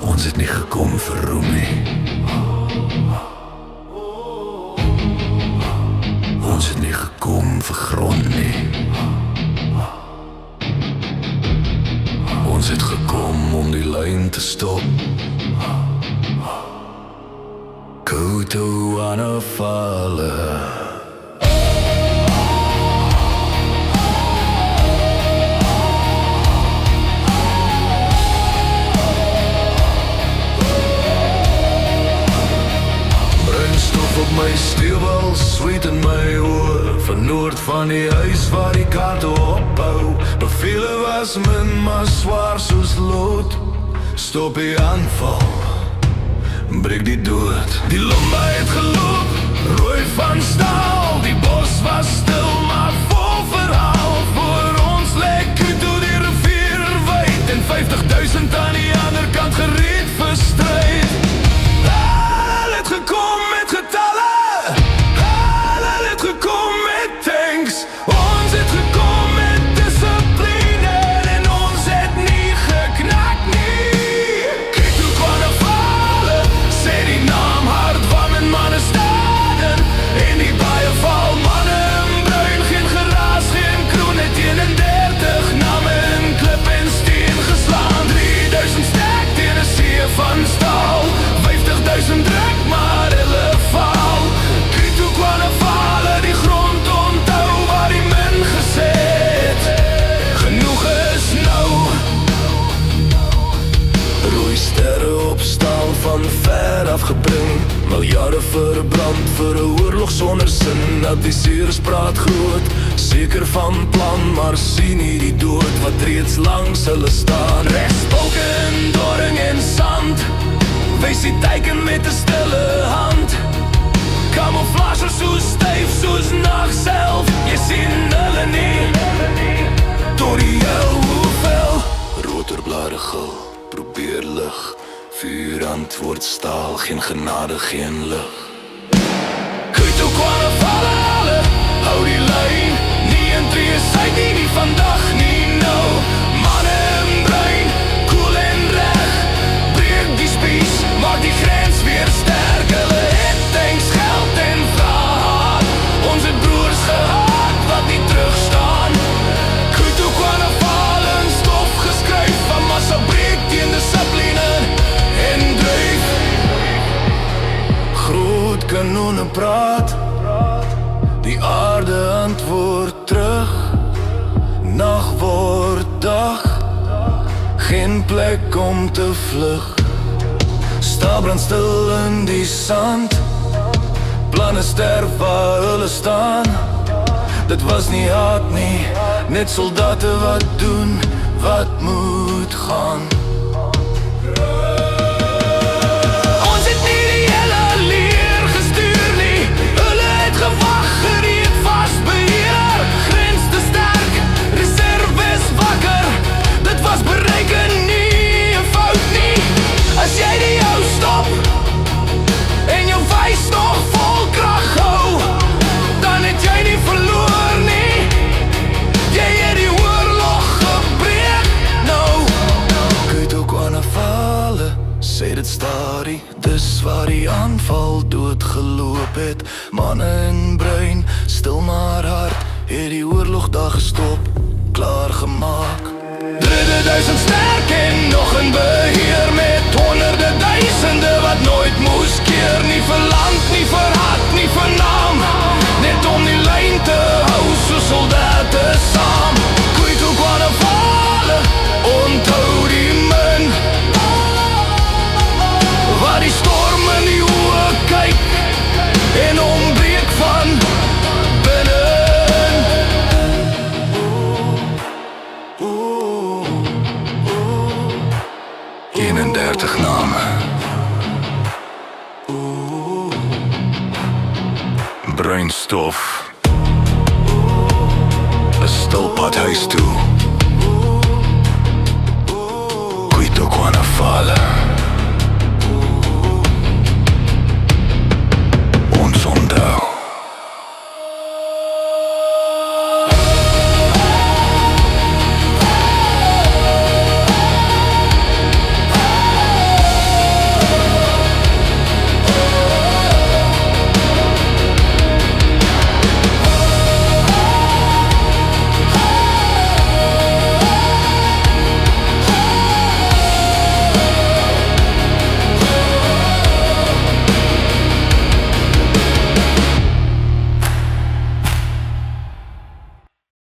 Ons het nie gekom vir roem nie. Ons het nie gekom vir grond nie. Ons het gekom om die lyn te stop. Kutu aanvallen. Op my stewel, sweet in my oor, van noord van die huis waar die kaarte opbou. Bevele was min, maar zwaar soos lood. Stop die aanval, breek die dood. Die lomba het geloop, rooi van staal. Die bos was stil, maar vol verhaal. Voor ons lek Kutu die rivier wyd, en 50.000 aan die ander kant gereed vir stryd. Hulle het gekom met getalle, hulle het gekom met tanks. Ons het gekom met dissipline, en ons het nie geknak nie. Kyk hoe Carnavalen, sê die naam hard, wam en manne staden. En die baie val, manne in bruin, geen geraas, geen kroon, het 31 name in klip en steen geslaan. 3000 sterk teen 'n see van staal, 50.000 druk, maar hulle val. Kyk hoe Carnavalen die grond onthou waar die min gesê het. Genoeg is nou. Rooi sterre op staal van ver afgebring, miljarde verbrand vir 'n oorlog sonder sin. Adviseurs praat groot, seker van plan, maar sien nie die dood wat reeds langs hulle staan. Rechtsbalke in doring en sand, wys die teiken met 'n stille hand. Camouflage so styf soos nag self, jy sien hulle nie. Door die hel hoeveel rotorblare gul, probeer lig. Vuur antwoord staal, geen genade, geen lig. Kutu Carnavalen, hou die lyn. Nie in tree sy nie vandag nie nou. Manne in bruin, koel en reg, breek die spies, maak die grens weer sterk. Hulle het tanks, geld en vraag. Ons het broers gehad wat nie terugstaan. Kutu Carnavalen, stof geskryf van massa breek teen dissipline en dryf. Groot kanone praat, die aarde antwoord terug. Nag word dag, geen plek om te vlug. Staal brand stil in die sand, planne sterf waar hulle staan. Dit was nie haat nie, net soldate wat doen wat moet gaan. Ons het nie die hele leer gestuur nie, hulle het gewag, gereed vast beheer. Grens te sterk, reserves wakker, dit was bereken nie 'n fout nie. As jy die jou stop en jou wys nog vol krag hou, dan het jy nie verloor nie. Jy het die oorlog gebreek nou. Kutu Carnavalen, sê dit stadig, dis waar die aanval doodgeloop het. Manne in bruin, stil maar hard, het die oorlog daar gestop, klaar gemaak. 3000 sterk en nog in beheer, met honderde duisende wat nooit moes keer. Nie vir land, nie vir hart, nie vir naam, net om die lyn te hou so soldate saam. Kutu Carnavalen, onthou die min, waar die storm in die oë kyk en ombreek van binnen. 31 name, bruinstof, 'n stil pad huis toe.